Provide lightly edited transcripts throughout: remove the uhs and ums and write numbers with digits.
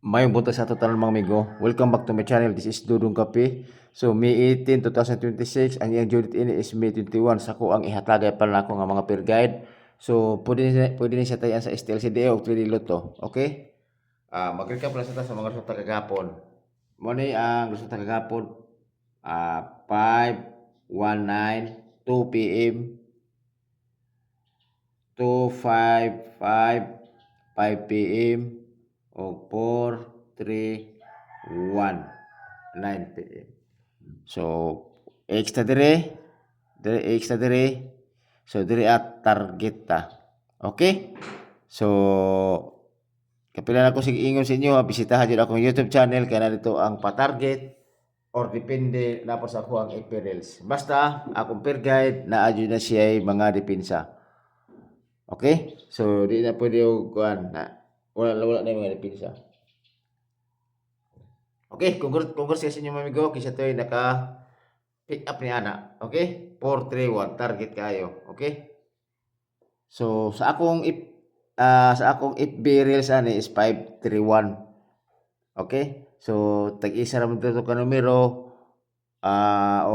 Mayong buntag sa total mga amigo. Welcome back to my channel. This is Dudong Kape. So May 18, 2026, ang iyang due date ini is May 21. Sako ang ihatagay pa na ako nga mga peer guide. So pwede ni siya tayan sa STLCDA o 3D Lotto. Okay? Mag-recap lang sa mga resulta kagapon. Mo ni ang resulta kagapon 5:19 2 PM 2:55 5 PM o 4:31 9 PM. So extra extra dire. So dire at target ta. Okay? So kapila na ko sige ingon sa inyo, bisitahan jud akong YouTube channel kay na dito ang pa-target or depende na po sa ako ang apparels. Basta akong per guide na adyo na siya mga depensa. Okay? So di na pwede yung kuan na wala na yung mga depensa. Okay, congrats sa inyo mga amigo kasi ito ay naka pick up ni ana. Okay? 431 target kayo. Okay? So sa akong FB reels ani is 531. Okay? So tag-isa ra man dito ka numero o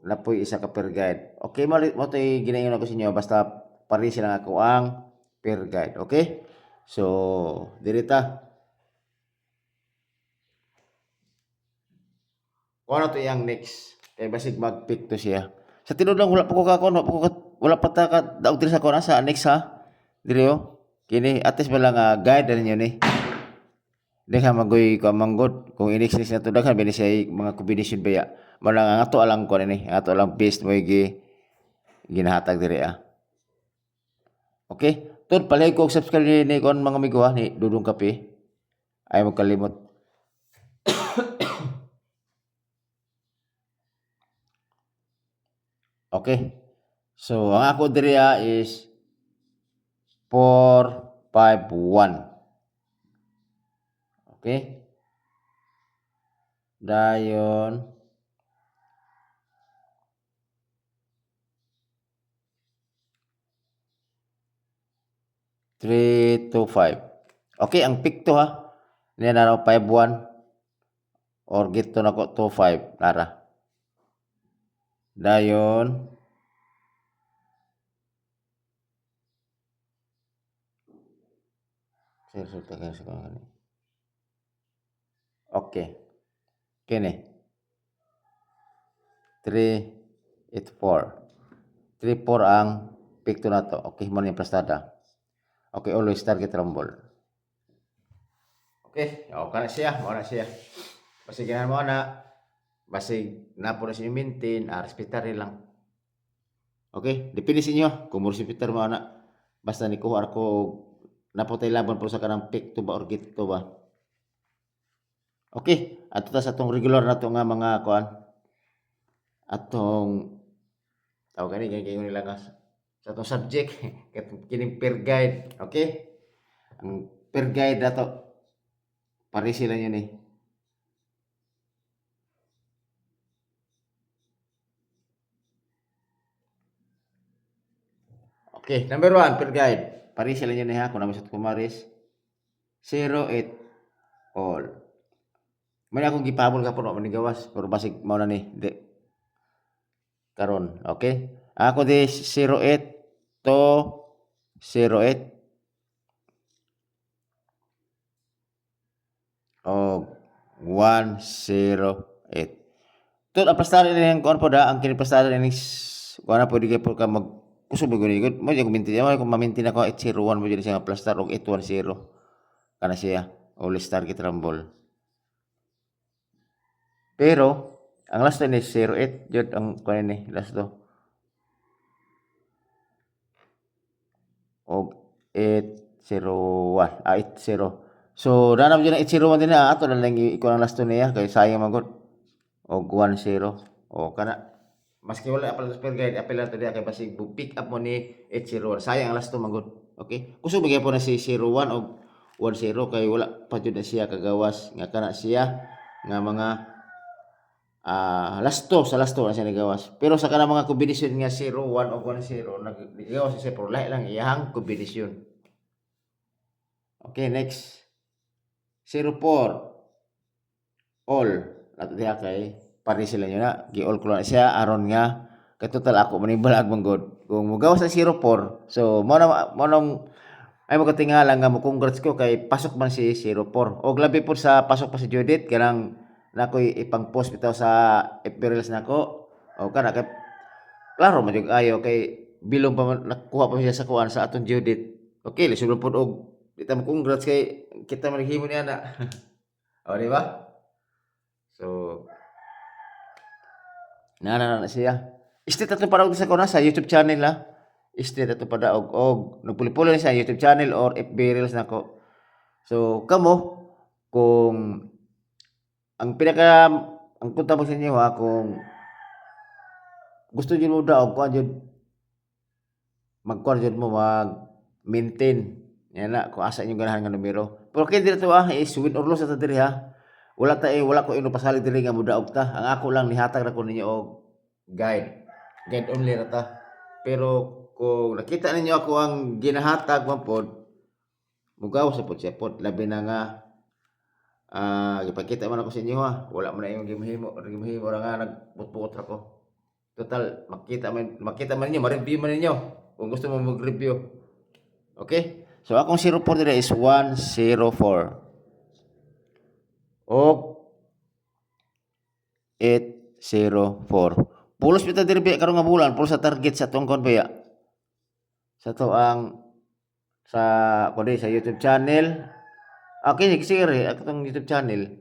napoy isa ka per guide. Okay, mo to ginaingon ako sa inyo basta pare sila ako ang per guide. Okay? So dirita kung ano to yang next kay basig mag-pick to siya. Sa tinud lang wala pa ko kakon, wala pa ta ka daog diri sa kuan sa next ha. Diri kini ates ba lang guide ninyo ni. Daghan magoy ko manggod kung inex na to daghan bini siya mga kombinasyon baya. Mo lang ang ato alang ko ni, ato alang best mo ginahatag diri Okay? Tod palay ko subscribe ni kon mga amigo ni Dudong Kape. Ay mo kalimot. Okay. So ang ako diri is 451. Okay? Dayon 325. Okay, ang pick to ha. Niya na 51 or gito na ko 25 nara. Dayon okay. Kini 384. 34 ang pick to na to. Okay, mo ni plastada. Okay, always target rumble. Okay, kana siya, mo na siya. Basig ganahan mo na. Basig na po na siya maintain, respetar lang. Okay, depende sa inyo kung mo respetar mo na. Basta ni kuha ko naputay laban po sa kanang pick to ba or get to ba. Okay, ato ta sa atong regular na to nga mga kuan. Atong tawag kani kay nila nga sa atong subject kining per guide. Okay? Ang per guide dato pare sila yun eh. Okay, number 1 per guide. Pare sila yun eh ha kung naman sa kumaris 08 all. May akong gipabol ka po manigawas pero basig mao na ni karon. Okay? Ako di 08 to 08 o 108. Tut aplastar ini kuan po da ang kiniplastar ini kuan na pwede kay ka mag kusog mo gani mo yung minti mo kung maminti na ko 801 mo jud siya plastar og 810 kana siya all star kit rumble. Pero ang last ni 08 jud ang kuan ni last do. Og 801 80. So nanam jud na 801 din na ato na lang iko ang last niya kay sayang man gud. Og 10 o kana maski wala apal spell guide apel lang to diha kay basig pick up mo ni 801 sayang ang last to manggod. Okay, kusog bigay po na si 01 og 10 kay wala pa jud na siya kagawas nga kana siya nga mga lasto sa lasto na siya nagawas pero sa kana mga kombinasyon nga 01 o 10 nagawas siya pero lahi lang iyang kombinasyon. Okay, next 04 all ato diha kay pare sila nyo na gi-all ko lang siya aron nga kay total ako manibalag manggod kung mugawas sa 04 so mo nang ay makatingala nga mo congrats ko kay pasok man si 04 og labi po sa pasok pa si Judith kanang nakoy ipang post bitaw sa FB Reels nako o kana kay klaro man jud ayo kay bilong pa nakuha pa siya sa kuan sa aton Judith okay lisod pod og kita mo congrats kay kita man himo niya na o di ba so na siya state ato para sa kuna sa YouTube channel ha state ato pada og nagpuli-puli sa YouTube channel or FB Reels nako so kamo kung ang pinaka ang punta mo sa inyo ha kung gusto niyo mo daw kuan jud magkuan jud mo mag-maintain yan na kung asa inyo ganahan nga numero pero kay dito is win or lose sa diri ha wala ko ino pasalig diri nga mudaog ta ang ako lang nihatag na ko ninyo og guide only ra ta pero kung nakita ninyo ako ang ginahatag man pod mugaw sa pod siya pod labi na nga ipakita man ako sa inyo ha wala man na yung gimhimo ra nga nagputput ra ko total makita man ninyo ma-review man ninyo kung gusto mo mag-review okay so akong 04 diri is 104 og 804 pulos bitaw diri karon nga bulan pulos sa target sa tong kon baya sa to ang sa kundi sa YouTube channel okay sige atong YouTube channel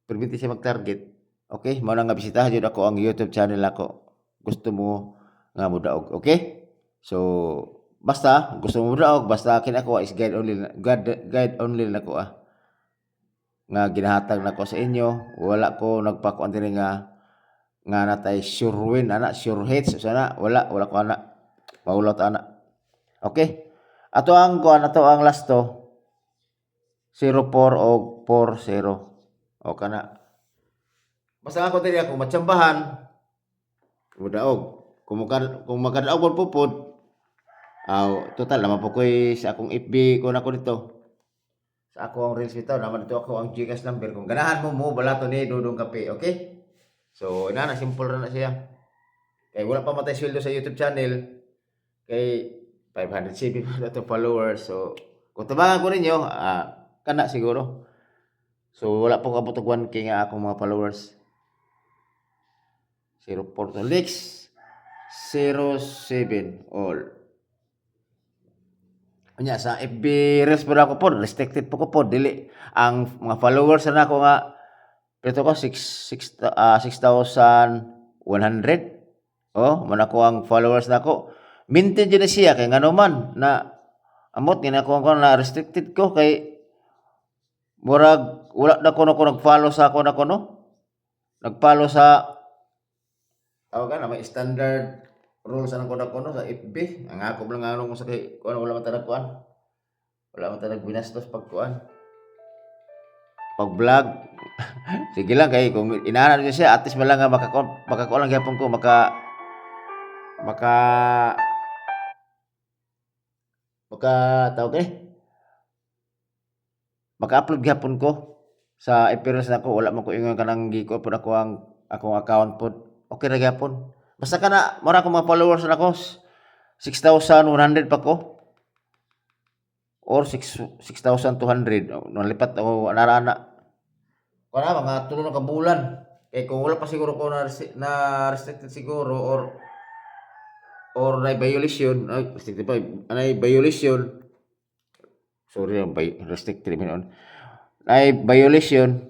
permiti siya mag-target okay mao na nga bisitahan jud ako ang YouTube channel ako gusto mo nga mudaog okay so basta gusto mo mudaog basta akin ako is guide only nako nga ginahatag nako sa inyo wala ko nagpakuan diri nga natay sure win ana sure hits sana wala ko ana maulot ana okay ato ang last to 04 og 40 o kana basta ako diri ako matsambahan mudaog kung makadaog pupod total naman po koy sa akong FB ko nako dito sa ako ang reels bitaw naman dito ako ang GCash number kung ganahan mo balato ni Dudong Kape okay so ina na simple ra na siya kay wala pa matay sweldo sa YouTube channel kay 570 na to followers so kung tabangan ko ninyo kana siguro so wala po kabot og 1k nga akong mga followers 04 to next 07 all nya sa FB Reels po ako po restricted po ko po dili ang mga followers na ako nga pito ko 6,100 man ako ang followers na ako maintain dyan na siya kay ngano man na amot nga ako na restricted ko kay murag wala na ko nag-follow sa ako na ko no nag-follow sa may standard rules anang ko sa FB ang ako lang ano ko sa kay kuan wala man tanag binastos pag vlog sige lang kay kung inaana niyo siya at least man lang nga makakuha lang gyapon ko maka tawag maka-upload gyapon ko sa appearance nako wala man ko ingon kanang giko pod ako ang akong account pod okay ra gyapon basta kana mura ko mga followers nako 6,100 pa ko or 6,200 nalipat ako narana wala mga tulo na ka bulan kay kung wala pa siguro ko na restricted siguro or na violation restricted pa violation sorry restricted man ay violation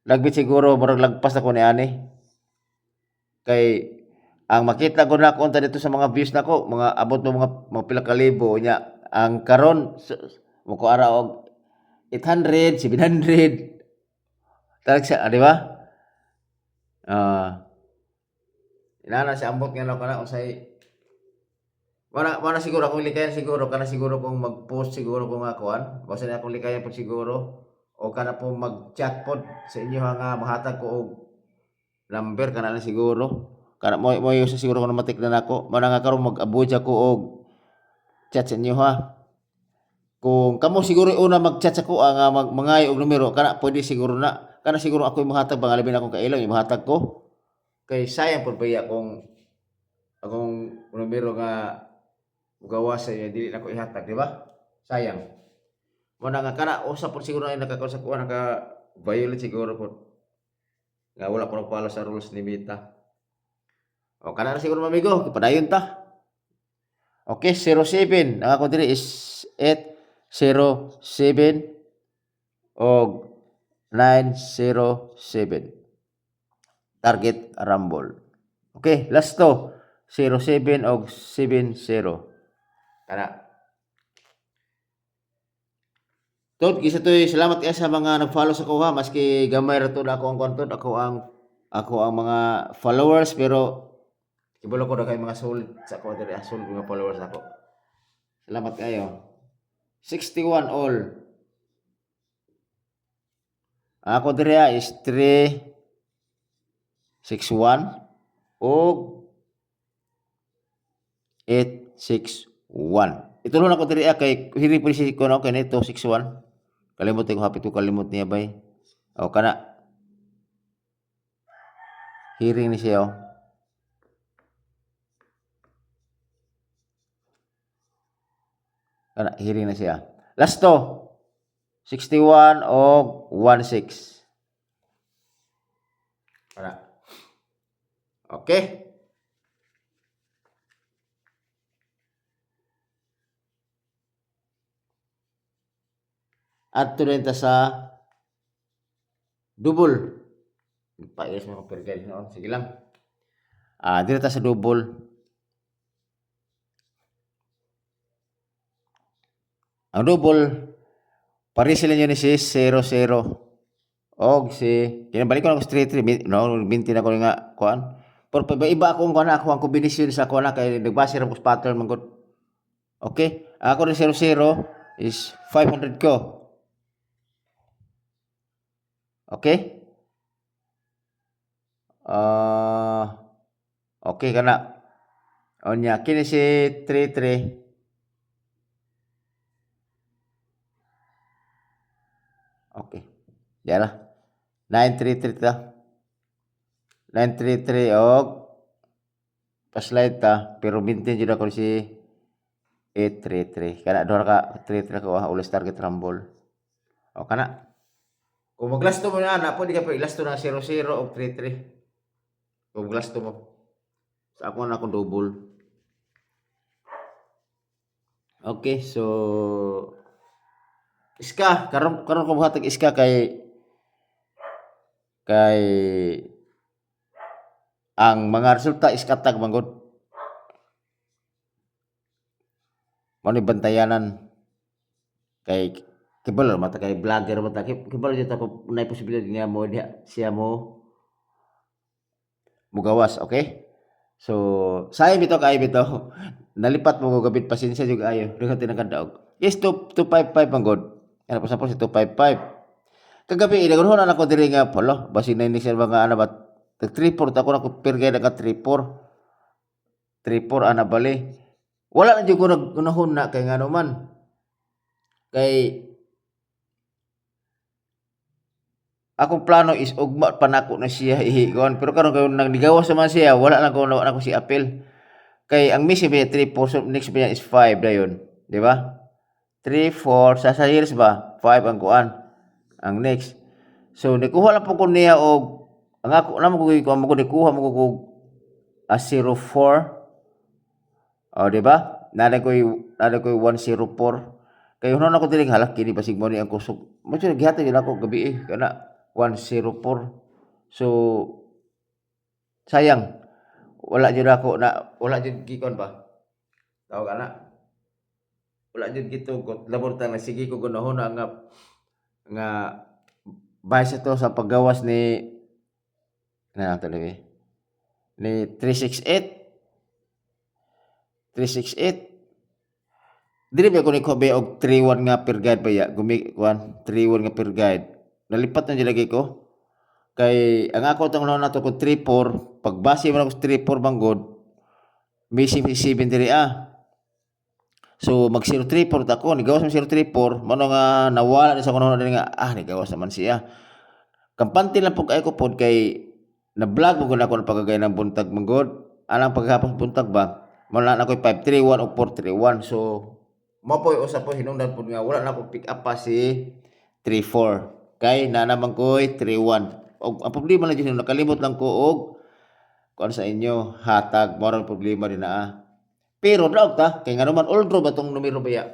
lagbit siguro murag lagpas ako ni ani kay ang makita ko na konta dito sa mga views nako mga abot mo mga pila ka libo nya ang karon mo ko ara og 800 700 talag siya di ba inana si ambot nga kana unsay wala siguro akong likayan siguro kana siguro kung mag-post siguro kung akuan basta na akong likayan po siguro o kana po mag-chat pod sa inyo nga mahatag ko og number kana na siguro kana mo use siguro kung matik na nako man nga karon mag-abuja ko og chat sa inyo ha Kung kamo siguro una mag-chat sa ko nga mangayo og numero kana pwede siguro na kana siguro ako imahatag bangalabin akong kailang imahatag ko kay sayang pud baya akong numero nga gawas sa dili na ko ihatag di ba sayang mo na nga kana usa pud siguro na nakakaon sa kuha naka violate siguro pud nga wala ko nagpalo sa rules ni Mita o kana na siguro mamigo padayon ta okay 07 ang ako diri is 807 og 907 target rumble okay last to 07 og 70 kana Tod, isa to'y salamat kaya sa mga nag-follow sa kuha maski gamay ra to na ako ang konton ako ang mga followers pero ibalo ko na kay mga solid sa ko diri solid mga followers ako. Salamat kayo. 61 all. Ako diri is 361 og 861. Ito lang ako diri kay hiri po si ko kay nito 61. Kalimot ko hapit ko kalimot niya bay. O kana hearing ni siya. Kana hearing na siya. Last to 61 og 16. Kana. Okay? At tuloy ta sa double. Pailis mo per guide noon. Sige lang. Dito ta sa double. Ang double pare sila yun si 00 og si kinabalik ko na ko straight 3 no binti na ko nga kuan pero iba akong kuan ako ang kombinasyon sa kuan kay nagbase ra ko sa pattern man gud okay ako ni 00 is 500 ko okay okay kana onya kini si 33 okay diara 933 ta 933 og paslide ta pero bintin jud ako si 833 kana duha ka 33 ko ulas target rumble o kana kung maglasto mo na pwede ka pa ilasto na 00 og 33 kung maglasto mo sa ako na akong double okay so iska karon ko buhatag iska kay ang mga resulta iskatag manggod mo ni bantayanan kay kibalo mata kay vlogger mata kibalo jud ako nay posibilidad nga mo diha siya mo mugawas okay so say bitaw kay bitaw nalipat mo gabit pasensya jud ayo duha tinagadaog yes 255 manggod ano pa sa 255 kagabi inagunhon ako diri nga pala basin na ni sir mga ana ba 34 ako na ko per guide ka 34 ana bali wala na jud ko nagunahon na kay ngano man kay akong plano is ugma pa nako na siya ihigon pero karon kay nagdigawas naman siya wala lang ko na ako si appeal kay ang miss ba 3 4 so next ba is 5 dayon di ba 3 4 sa years ba 5 ang kuan ang next so nikuha lang po ko niya og ang ako namo ko nikuha mo ko 04 o di ba nada ko 104 kay hunon ako dili halak kini basig mo ni ang kusog mo siya gihatag yun ako gabi kana 104 so sayang wala jud ako na wala jud gikon ba tawag ana wala jud gitugot labor ta na sige ko gunahon nga base to sa paggawas ni na talaga ni 368 dili ba ko ni kobe og 31 nga per guide ba ya gumi kuan 31 nga per guide nalipat na lagi ko kay ang ako tong na to ko 34 pagbase man ako 34 banggod may 7 diri So mag 034 ta ko, nigawas man 034, mano nga nawala ni sa kuno din nga nigawas naman siya. Kampante lang pug ay ko pod kay na-vlog mo gud ako ng pagagay ng buntag manggod. Anang paghapon buntag ba? Wala na ko'y 531 o 431. So mo po'y usa po hinungdan pod nga wala na ko pick up pa si 34. Kay na naman ko'y 31. Og ang problema lang dito nakalimot lang ko og kuan sa inyo hatag moral problema din na. Pero daw ta kay nga naman all draw ba tong numero ba ya?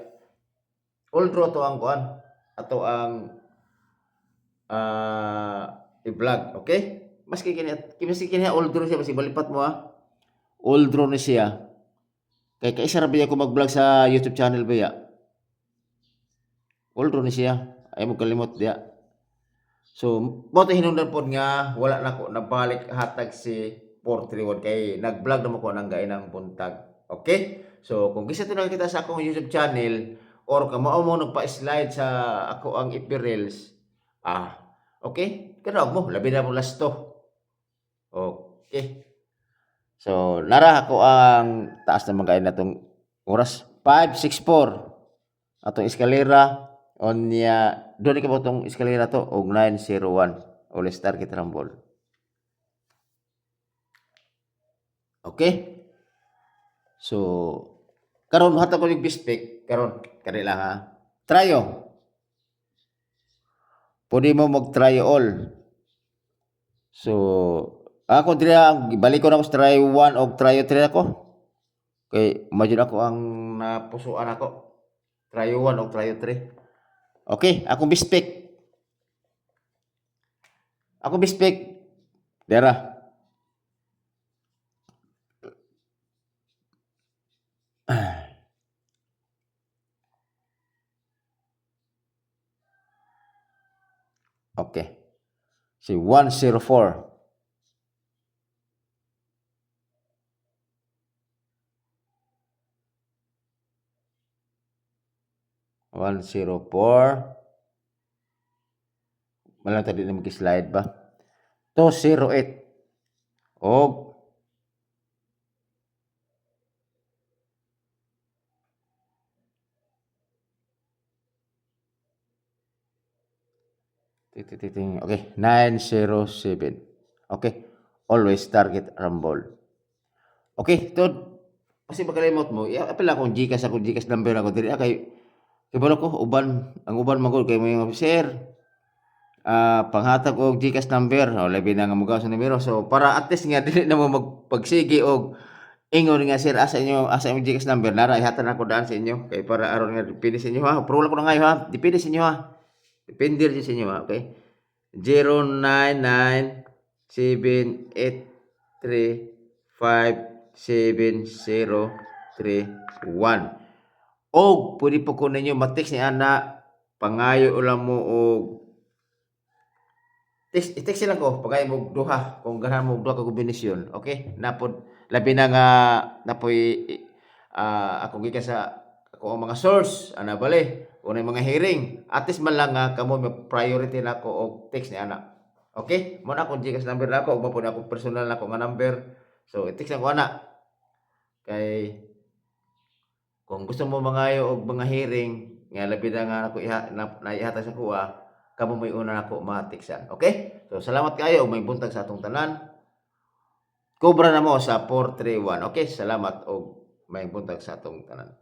All draw to ang kuan ato ang i-vlog, okay? Maski kini all draw siya basi balipat mo all draw ni siya. Kay kaisa ra biya ko mag-vlog sa YouTube channel ba ya? All draw ni siya. Ay mo kalimot diya. So, mo to hinungdan pod nga wala na ko nabalik hatag si 431 kay nag-vlog naman ko nang gainang buntag. Okay? So, kung gusto to nakita sa akong YouTube channel or kamo mo nagpa-slide sa ako ang FB Reels, okay? Kanawag mo, labi na mo last to. Okay. So, nara ako ang taas na mga na itong oras. 564. Atong eskalera. On niya, doon ka po itong eskalera to. Og 901. All Star Kit Rumble. Okay? So, karon hatag ko yung bispek. Karon, kanila ha. Tryo. Pwede mo mag-try all. So, ako diri balik ko na ako sa try 1 o try 3 ako. Kay imagine ako ang napusuan ako. Try 1 o try 3. Okay, akong bispek. Ako bispek. Dera. Okay. Si 104. 104. Malang tadi na mag-slide ba? 208. Og 907. Okay. Always target rumble. Okay, to kasi magkalimot mo, apel akong Gcash number ako diri kay balo ko uban ang uban magol kay mga officer. Panghatag og Gcash number, labi na nga mugaw sa numero. So para at least nga dili na mo magpagsigi og ingon nga sir asa imong Gcash number nara ihatan ako daan sa inyo kay para aron nga depende sa inyo ha. Pro ko na ngayo ha. Depende sa inyo ha. Depende rin sa inyo ha, okay? 0997835701. Og pwede po ko ninyo matext ni ana pangayo ulam mo og text lang ko pagayo mo duha kung ganahan mo duha ka kombinasyon, okay? Napod labi na nga napoy ako gikan sa ako ang mga source ana bali unay mga hearing at least man lang nga kamo priority na ko og text ni ana. Okay? Mo na akong Gcash number na ako ug mapod ako personal na ko nga number. So i-text na ko ana. Kay kung gusto mo mangayo og mga hearing nga labi na nga ako naihatag sa kuha, kamo may una nako ma-textan. Okay? So salamat kayo og may buntag sa atong tanan. Cobra na mo sa 431. Okay? Salamat og may buntag sa atong tanan.